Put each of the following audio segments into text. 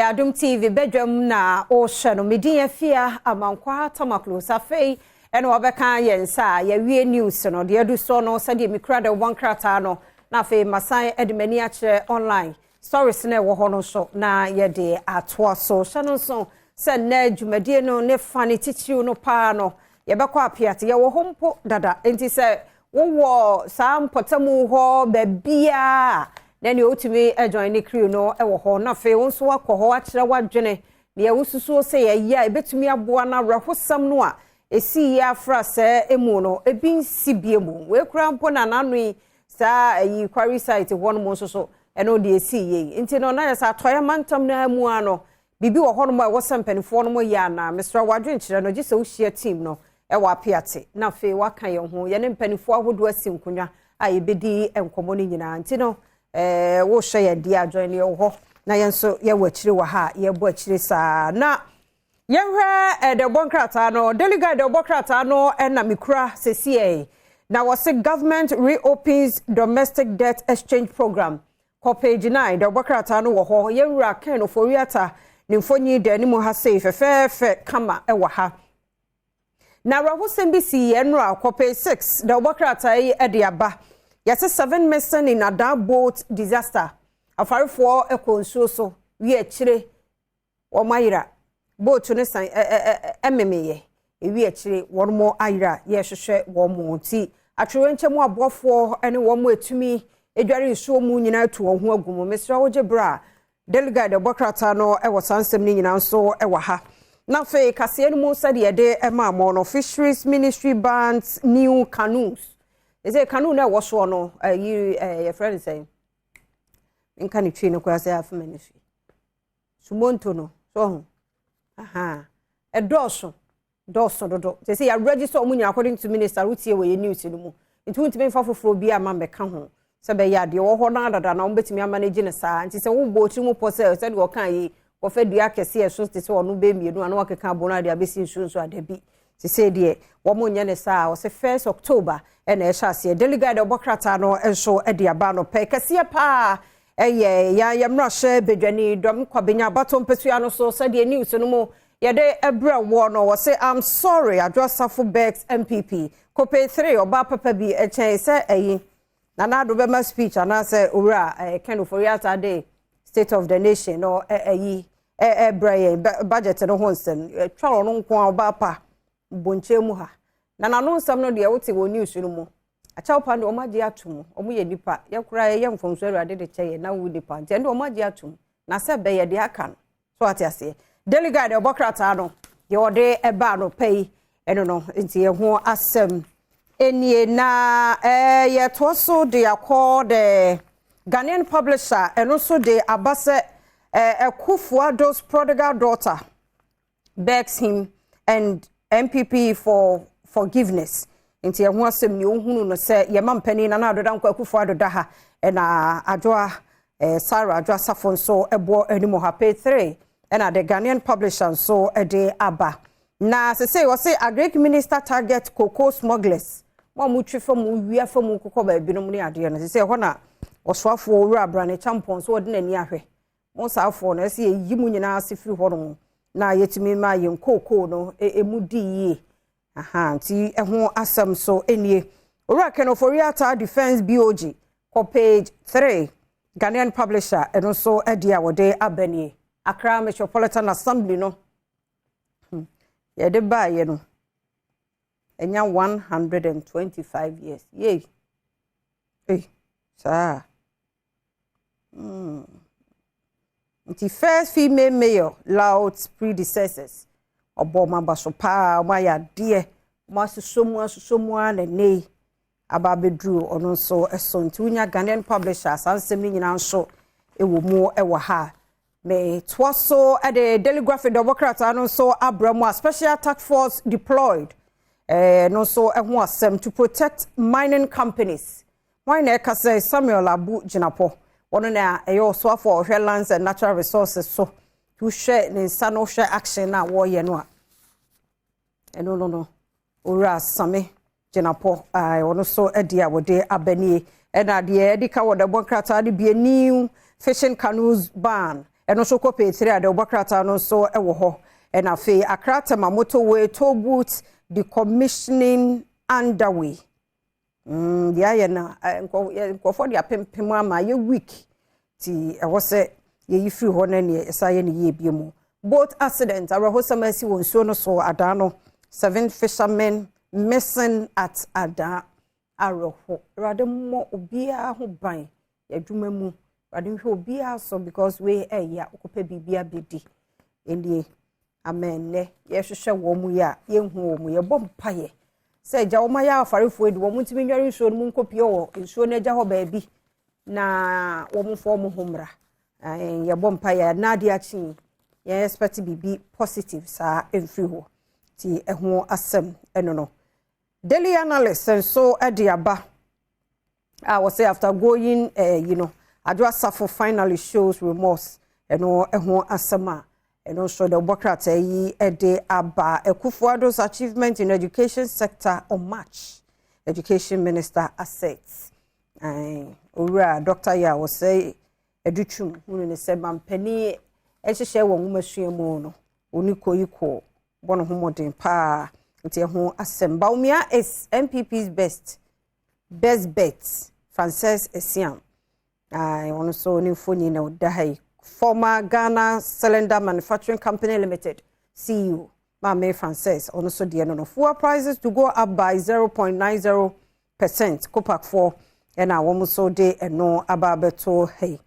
Adom TV Badwam na o hye no medin afia amankwa tamaklo safei ene obeka yensa ya wie news no de adu so no sade mikra de wonkrata no na afei masan edemani akire online stories na wo ho no so na ye de atoa so hye so se na dwumadie no ne fane titiw no pa no ye bekwa apiate ye wo hompo dada enti se wo sa mpotamu ho babia na ne otumi join ne crew no e wo ho na fe won so akọ ho akire wadwene ne awususuo se ye ya ebetumi aboa na rahosam no a esi ya afra se emu no ebin sibiemu we kura mpo na nanui sa yi quarry site won mo so eno de esi ye nti no na yesa toya mantam na amu ano bibi wo ho no mo wosampanifo no mo ya na Mr. Wadwen kire no gise wo hia team no e wa piate na fe waka ye ho ye ne mpanifo ahodo asinkunwa a yebedi enkomo no nyina nti no wo hye ye dia join ye ho na yenso ye wachire wa ha ye bo achire sa na ye hwe de bonkrata no delegate de bonkrata no na mikura sesie na was government reopens domestic debt exchange program ko page 9 de bonkrata no wo ho ye wura kan no foriata ni mfonyi de ni mo ha sei fefefe kama e wa ha na rahosem bi si ye nra ko page 6 de bonkrata yi e de aba yes 7 missing in Adom boat disaster afarefo ekonsuo so wi akire o mayira boat ne san ememeye wi akire won mo ayira ye hwehwe wo mo ti atwerenchemu abofo ene wo mo etumi edware nsuo mu nyina tu wo ho agumo Mr. Ogebra delegate bokrata no e wosansem ni nyina nso e wa ha na fe kase enu mu sade de ema mo no fisheries ministry bans new canoes. Is it canoe na was one no your friend saying in can you train ko say half ministry sumonto no so aha e doso do they say you register omunya according to minister rutie we news no mu nti untime fa foforo bia ma meka ho se be ya de wo ho na dada na ombetimi manage ne saa nti se wo bo chi mu posel se de wo kan yi wo fa dua kese e so se ono be mienu ana wo keka abona de abesi nsu adabi se say de wo mo nya ne saa wo se 1st October ene ehase delegate obokrata no enso e de aba no pe kese pa eye ya yamrahye bedwani dom kwabenya batom pesua no so se de news no mo ye de ebra wo no wo say I'm sorry adwasafo Bex MPP kope 3 oba papa bi e chen se eyi na na do be ma speech ana se owura Kenu Foriata Day State of the Nation no eyi brain budget no honsem twalo no nko oba pa bonche mu ha na nanu nsam no de wote wo news no mu acha opa ndo omagye atum omu ye nipa ye kura ye mfomso awurade de kyeye na wo nipa nti ndo omagye atum na se be ye de aka no so ate ase delegate obokrata no ye ode eba no pay eno no nti ye ho asem enie na ye toso de akọ de Ghanaian publisher eno so de abase Kufuado's prodigal daughter begs him and MPP for forgiveness. Inti ehun asem ni ohunu no se ye mampani na na adoda nkwa Kufuado da ha na adwa Sarah adwa safon so ebo animo ha pay 3 na the Ghanaian publisher so de aba na se say agric minister target cocoa smugglers mo mutwe fam wia fam kokko ba binom ne ade no se say ho na oswafo owura brane champon so de nani ahwe mo saafo na se yi mu nyina asefiri ho no na yetimi ma yen cocoa no emudi yi aha nti ehun asem so enie owura Kenu Foriata defense BOG ko page 3 Ghanaian publisher eno so edia wode abanie Accra Metropolitan Assembly no ye de ba ye no enya 125 years ye sa nti first female mayor Loud's predecessors oboma basopa maya de masosomu na nei ababedru ono so eso nti unya Ghanaian publishers ansem ni nyina nso ewo mu ewo ha me twaso de telegraphy democrata no so abramu a special task force deployed no so eho asem to protect mining companies why na ekase Samuel Abu Jinapo ono na eyo so for lands and natural resources so to share ne sano share action na wo ye no a no ora same Jinapo ono so edia wode abanie na de edika wode bonkrata de be new fishing canoes ban eno so kope 3 ade obakrata no so ewo ho ena fe akrata ma motorway toll booth decommissioning underway dia ye na nkofo dia pempem ama ye week ti ewo se ye yifiri ho na ne esa ye ne ye biemu both accidents arahosamasi wonsuo no so ada no 7 fishermen missing at ada aroho rade mo obia ho ban adwuma mu rade hwe obia so because we ya okopa bibia bedi endie amen ne ye hwehwe wo mu ya ye hu wo mu ye bom paye se ja wo ma ya afarefo edi wo mu ntimi nware nsuo no mu nkopie wo nsuo no agya ho baabi na wo mu fo mu homra ye bom paye na de achi ye expect bibi positive sa emfiri ho ti eho asem eno no daily analyst and so Adiaba I was say after going Adwa Safo finally shows remorse eho asema and also the Bokrat yi ede aba Ekufuado's achievement in education sector on March education minister assets ora Dr. Ya was say educhum hunu ne se mampani ehihye wo nwumasuamu no oni koyiko bono homodin pa nti ho asemba umia is MPP's best bet Frances Esiam ono so ni foni na odahai former Ghana Cylinder Manufacturing Company Limited CEO Mame Frances ono so de no fuel prices to go up by 0.90% Copac 4 and wo so de eno ababeto hey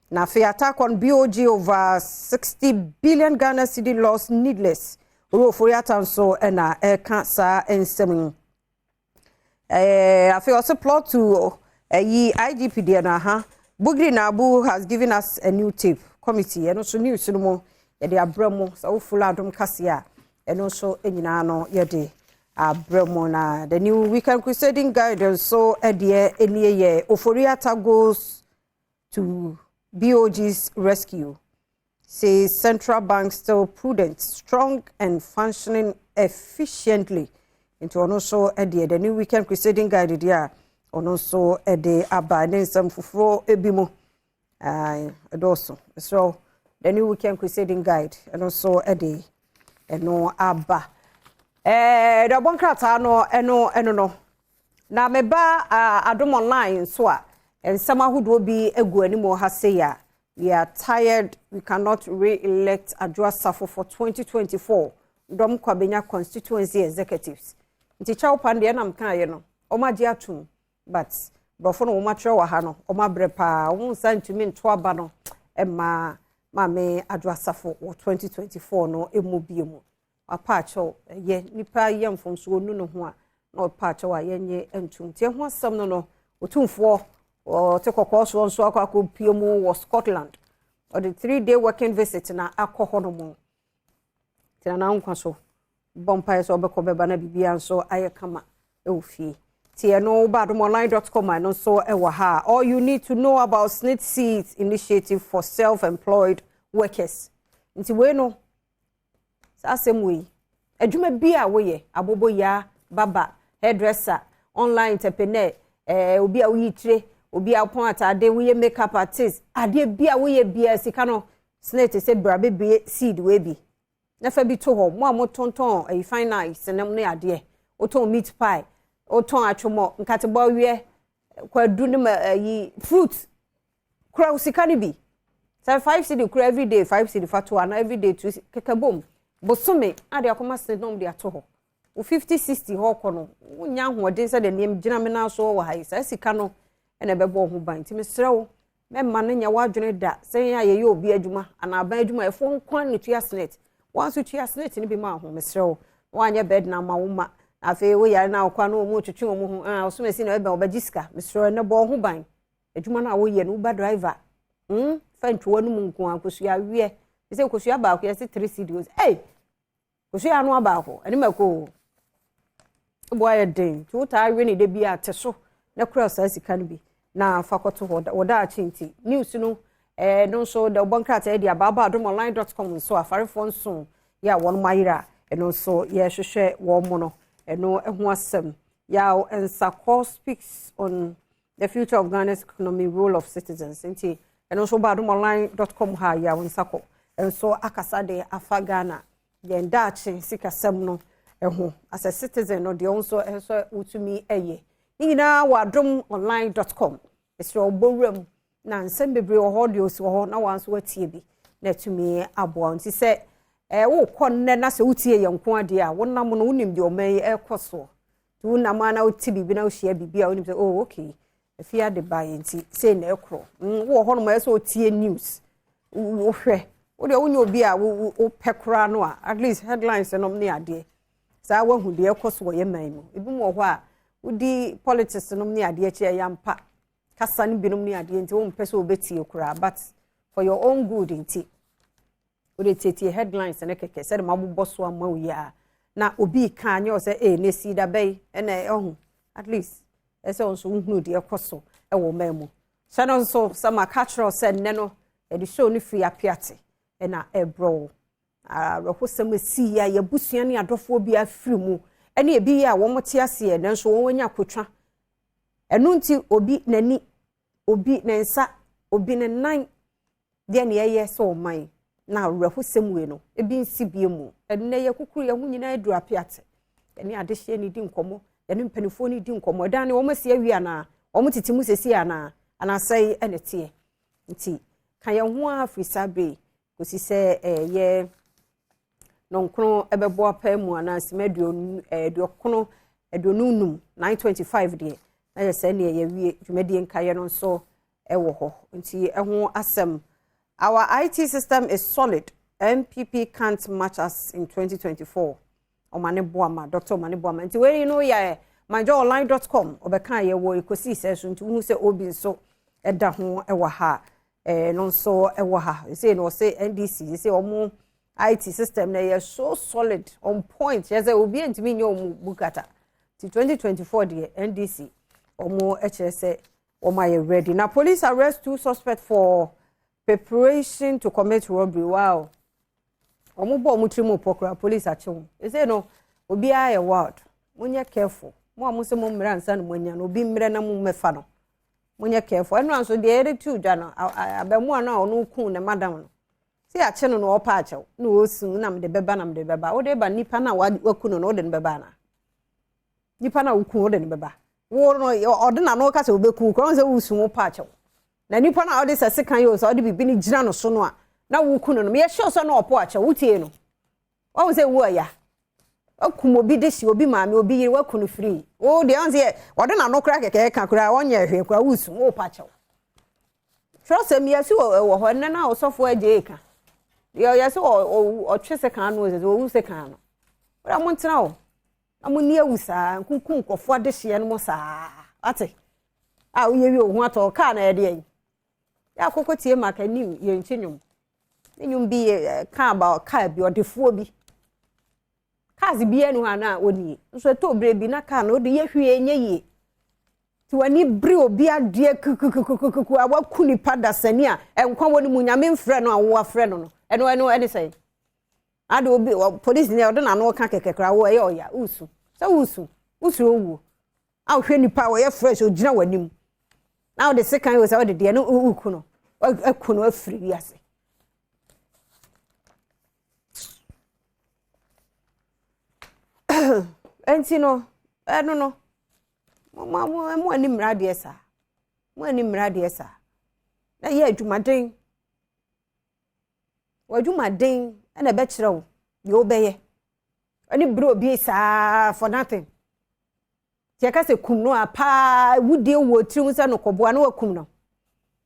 na fe attack on BOG over 60 billion Ghana cedi loss needless Uroforiata so na cancer ensem I feel also plot to IGP there na Bugri Nabu has given us a new tape committee and also news no mo ye de abramo so full Adom kasia and also enyina no ye de abramo na the new weekend crusading guidance so edie enie ye Oforiata goes to BOG's rescue. Says central bank still prudent, strong and functioning efficiently. Into also the new weekend crusading guide there. Also the abandon some fufro ebimo. Also so the new weekend crusading guide and also the no abba. The bankrata no. Na meba Adom online so and some who will be a go anymore has say ya. We are tired. We cannot re-elect Adwa Safo for 2024. Dom Kwabenya constituency executives. Nti chaw pande na mka ye no. Oma di atum. But brofo no oma twa wa ha no. Oma brepa. Won san tumi nto aba no. Ma me Adwa Safo 2024 no emu biemu. Apa chaw ye nipa ye mfomso onu no ho a. Na apa chaw ye nye entum. Ti ho asam no otumfo or take a course on so akwa piemu was Scotland or the 3-day working visit na akohonomo tina na nkwa so bompa so obekobeba na bibia so ayekama eofie tie no badomonline.com and so ewa ha all you need to know about SNIT Seeds initiative for self-employed workers nti we no asem we adwuma bia we ye abobo ya baba hairdresser online entrepreneur obi a we tire obi apon atade we makeup artist ade bia we bia sika no SNIT se brabe seed we bi na fa bi to ho mo amotonton e fine nice nem ne ade oton meat pie oton atwomo nkatebo wie kwadu ne yi fruit kura sika ne bi say 5 cedi kura every day 5 cedi fatu ana every day to kekabom bosome ade akoma SNIT nom de ato ho o 50 60 ho kono nya hoden se de nem gina me na so wo hai sa sika no ene bebo ho ban ti mesrewo memma no nya wadwene da se ya ye obi adwuma ana aban adwuma efo nkwan ne tua SNIT wanso tua SNIT ne bi ma ho mesrewo wanya bed na ma wo ma afi wo yare na okwa no mu twetwe wo ho oso mesi na ebe obagiska mesrewo ne bo ho ban adwuma na wo ye no uber driver fa ntwo no mu nko akosu ya wie se kosu ya ba ko ya se 3 cds kosu ya no aba ko ani mako boy den tu ta we ni de bi ateso na cross asika no bi na fakoto woda achinti news no no so the bankrata e dia babadomonline.com so afarefo nso ya won mayira no so ye hwehwe wo mo no no eho asem ya Ensako speaks on the future of Ghana's economy, role of citizens. Nti eno so badomonline.com ha ya wonsako enso akasa de afagana yen daache sikasem no eho as a citizen no de onso enso utumi eye nyina wadomonline.com esro bowram na nsem bebre ho de osi ho na wanso watie bi na tumi aboa nti se wo konne na se utie yenko ade a wonam no unim de oman ekoso tu na mana uti bibi na ohia bibi a unim se oh okay efia de buy nti say na ekro wo ho no ma so tie news wo hwe wo de wonye obi a wo pekra no a at least headlines no ne ade sa wa hu de ekoso ye man mu ebi mo ho a udi politics no ne ade chi yampa kasa ne binom ne ade nti wo mpese obetie kura but for your own good nti wo de tie headlines ne keke se de mabobɔ so amawo ya na obi ka anya o se ne si da bay ene ehun at least ese onso hunu de ekoso ewo mamu sano nso sama cultural se ne no e de show ni free apiate na ebro rahosam si ya yabusua ne adofo bi afiri mu ene ebi ya wo mote ase ne nso wo nya kotwa enu nti obi nani obi ne nsa obi ne nan de ne ye so man na rahosam we no ebi nsi bie mu ene ye kukuru ye hu nyina edu apiate ene adehye ni di nkomo ene mpanifo ni di nkomo dan ne wo masi awi ana wo mutitimu sesi ana sai ene tie nti kan ye ho afri sabe kosi se ye nonkro ebebo apamu ana simedu eduokono edonunum 925 de na ye se ne ye wie dwumadi nkaye no so ewo ho nti eho asem. Our IT system is solid. MPP can't match us in 2024. Omane Boama, Dr. Omane Boama. Nti where you know ya manjoonline.com obeka ye wo ikosi se so nti hu se obi so eda ho ewa ha no so ewa ha. Say no say NDC, say omo IT system na ye so solid on point. Ye say obi ntimi nye omu bukata. Ti 2024 de NDC omo eche se omo ye ready. Now police arrest 2 suspects for preparation to commit robbery. Wow. Omubo mutrimu pokra police achewu. You say no, obi a word. Munye careful. Mo amuse mo mra nsa no munya no obi mre na mu mefa no. Munye careful. Eno anso de ere tu dwa no abemu ana onu ku ne madam no. Si ache no no opa achewu. No osun na mde beba na mde beba. Ode ba nipa na waku no ode ne beba na. Nipa na waku ode ne beba. Wo no ode na no ka se obeku ko nse usun opa achewu. Na nipa na ode sese kan yo so ode bibi ni gina no so no a na wuku no me ye sure so na opo ache wutie no wo se wo ya akum obi desi obi maame obi yiri waku no free o de anze ode na no kra keke ka kra wonye hwe kra wusu wo pa ache sure se me yesi wo ho ne na osofo aje ka yo yesi o twese kan no ze o wuse kan no ora mo ntena o amuni awusa nkunkun kofo adehye no mo saa ate a wo yewi o ho ato ka na ye de ya kokotie maka nim ye nchinyum enyum bi ka about ka bi odefuo bi kazi bi enu ana oni nso to bre bi na ka na ode ye hwie enye ye ti wani bre obi adie kukukukuku awaku ni pada sani a enkwa woni munyame mfre no awo afre no eno ene sei ade obi police ne ode na no ka kekekra wo ye oya usu sa usu owu a hwe nipa wo ye fresh ogina wanim now the second was how the no ukuno akuno afiri yase enti no eno no mo ani mrade esa mo ani mrade esa na ye adwumaden wadwumaden na be kire wo ye obeye ani bro bi sa for nothing tia se kum no apa wudie wo tiri nsa no koboa no wakum no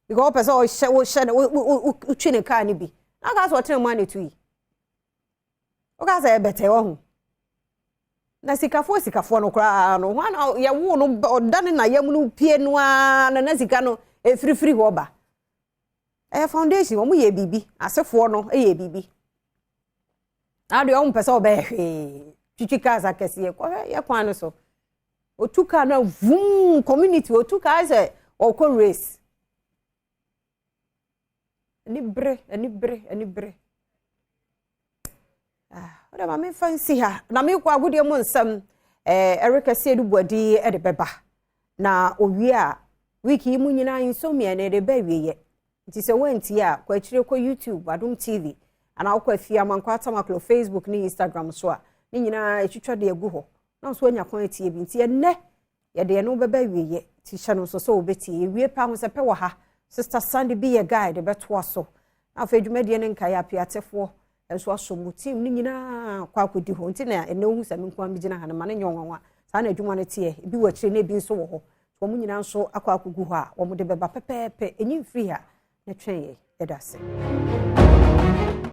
because person o hye twene ka ni bi na ka so tiri man etu yi o ka se bete wo hu na sikafo no kra no wana ya wo no odane na yam no pie no na sika no efrifri ho ba foundation wo ye bibi asefo no ye bibi ade o mpese obehwe twitwika za kese ko ye kwan no so otuka na vum community otuka ase okọ race ani bre ora ma me fancy ha na me kwa agudie mu nsam Erika Siedu Bodi de beba na owie a wiki mu nyina insomnia na de ba wiye nti se wenti a kwa chire kwa YouTube Badum TV ana akwa afia mankwa tamaklo Facebook ni Instagram so a ni nyina etwitwa de agu ho na so anya kwan etie bi nti enne ye de no beba wiye ti hye no so obeti wie pa ho se pe wo ha Sister Sandy be a guide beto aso afa dwumade ne nkai apiatefo enso aso mu team ni nyina kwa akodi ho nti na enne hu se me nkwa mbigina ha na mane nyonwanwa sa na adwuma ne tie bi wa kire na bi nso wo ho wo mu nyina nso akwa akogu ho a wo mu de beba pepepe enyi mfiri ha na twen ye edase